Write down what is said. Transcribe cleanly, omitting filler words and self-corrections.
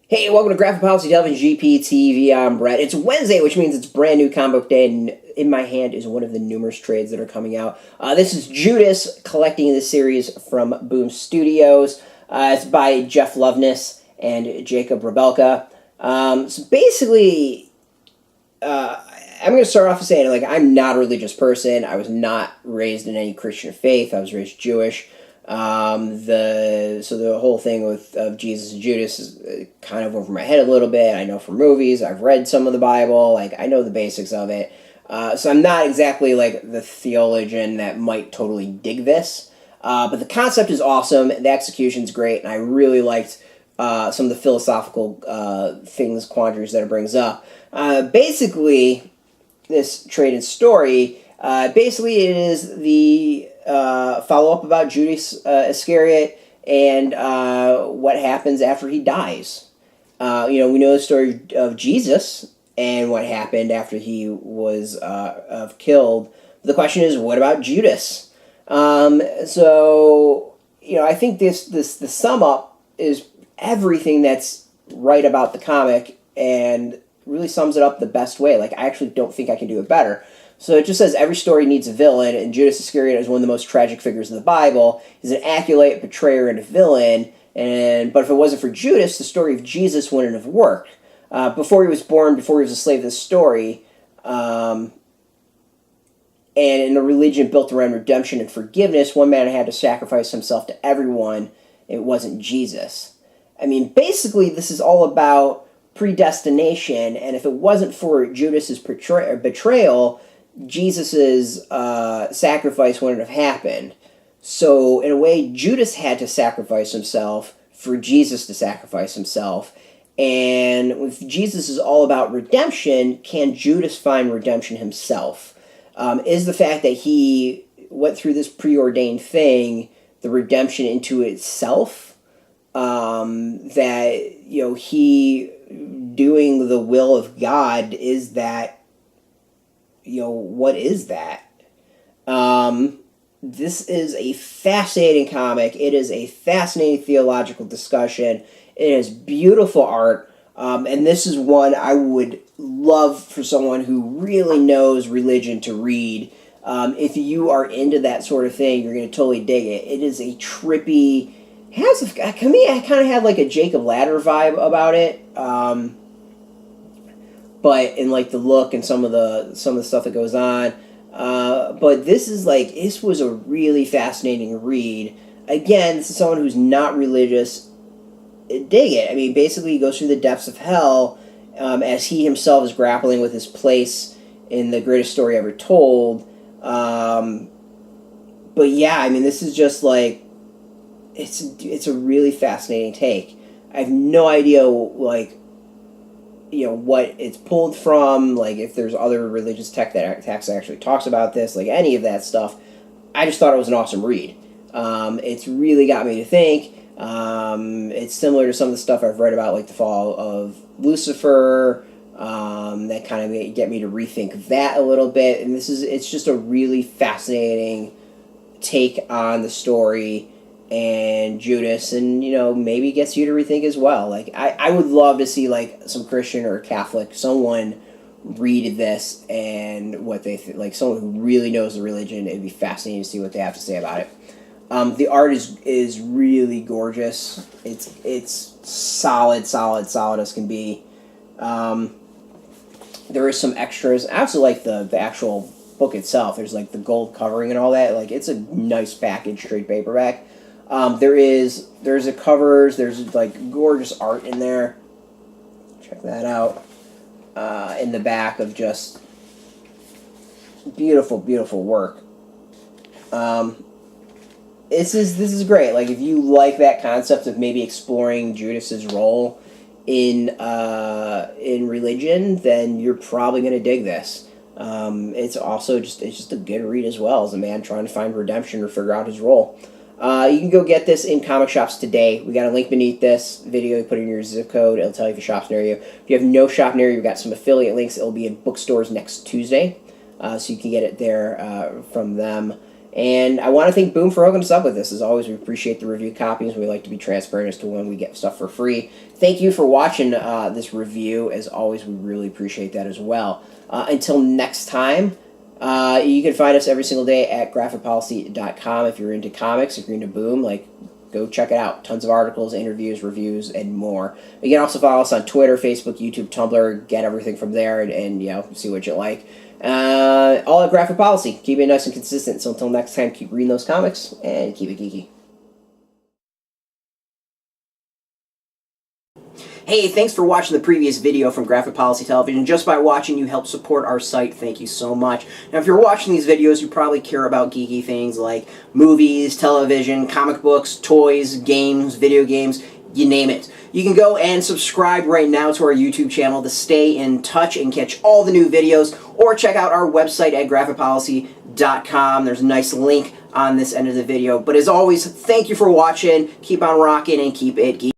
Hey, welcome to Graphic Policy Television GPTV. I'm Brett. It's Wednesday, which means it's brand new comic book day, and in my hand is one of the numerous trades that are coming out. This is Judas, collecting the series from Boom Studios. It's by Jeff Loveness and Jakub Rebelka. So basically, I'm going to start off with saying, I'm not a religious person. I was not raised in any Christian faith. I was raised Jewish. The whole thing of Jesus and Judas is kind of over my head a little bit. I know from movies, I've read some of the Bible, I know the basics of it. So I'm not exactly the theologian that might totally dig this. But the concept is awesome, the execution's great, and I really liked some of the philosophical quandaries that it brings up. Basically, this trade and story, it is the follow-up about Judas Iscariot and what happens after he dies. We know the story of Jesus and what happened after he was killed. The question is, what about Judas? I think the sum up is everything that's right about the comic and really sums it up the best way. I actually don't think I can do it better. So it just says every story needs a villain, and Judas Iscariot is one of the most tragic figures in the Bible. He's an acolyte, betrayer, and a villain. But if it wasn't for Judas, the story of Jesus wouldn't have worked. Before he was born, before he was a slave to this story, and in a religion built around redemption and forgiveness, one man had to sacrifice himself to everyone. It wasn't Jesus. Basically, this is all about predestination, and if it wasn't for Judas's betrayal, Jesus' sacrifice wouldn't have happened. So, in a way, Judas had to sacrifice himself for Jesus to sacrifice himself. And if Jesus is all about redemption, can Judas find redemption himself? Is the fact that he went through this preordained thing the redemption into itself? He doing the will of God, is that, what is that? This is a fascinating comic. It is a fascinating theological discussion. It is beautiful art. And this is one I would love for someone who really knows religion to read. If you are into that sort of thing, you're going to totally dig it. It is a trippy... I kind of had a Jakub Ladder vibe about it. But in the look and some of the stuff that goes on. But this was a really fascinating read. Again, this is someone who's not religious. Dig it. Basically he goes through the depths of hell as he himself is grappling with his place in the greatest story ever told. But yeah, this is just it's a really fascinating take. I have no idea what it's pulled from, if there's other religious text that actually talks about this, any of that stuff. I just thought it was an awesome read. It's really got me to think. It's similar to some of the stuff I've read about, the fall of Lucifer, that kind of get me to rethink that a little bit. And it's just a really fascinating take on the story and Judas, and maybe gets you to rethink as well. I would love to see some Christian or Catholic, someone read this and what they someone who really knows the religion. It'd be fascinating to see what they have to say about it. The art is really gorgeous. It's solid as can be. There is some extras. I also like the actual book itself. There's the gold covering and all that. It's a nice package, trade paperback. There's a covers, there's gorgeous art in there. Check that out. In the back of just beautiful work. This is great. If you like that concept of maybe exploring Judas's role in religion, then you're probably going to dig this. It's also just a good read as well, as a man trying to find redemption or figure out his role. You can go get this in comic shops today. We got a link beneath this video. You put in your zip code. It'll tell you if your shop's near you. If you have no shop near you, we've got some affiliate links. It'll be in bookstores next Tuesday, so you can get it there from them. And I want to thank Boom for hooking us up with this. As always, we appreciate the review copies. We like to be transparent as to when we get stuff for free. Thank you for watching this review. As always, we really appreciate that as well. Until next time, you can find us every single day at graphicpolicy.com. If you're into comics, if you're into Boom, go check it out. Tons of articles, interviews, reviews, and more. You can also follow us on Twitter, Facebook, YouTube, Tumblr. Get everything from there and see what you like. All at Graphic Policy. Keep it nice and consistent. So until next time, keep reading those comics and keep it geeky. Hey, thanks for watching the previous video from Graphic Policy Television. Just by watching, you help support our site. Thank you so much. Now, if you're watching these videos, you probably care about geeky things like movies, television, comic books, toys, games, video games, you name it. You can go and subscribe right now to our YouTube channel to stay in touch and catch all the new videos, or check out our website at graphicpolicy.com. There's a nice link on this end of the video. But as always, thank you for watching. Keep on rocking and keep it geeky.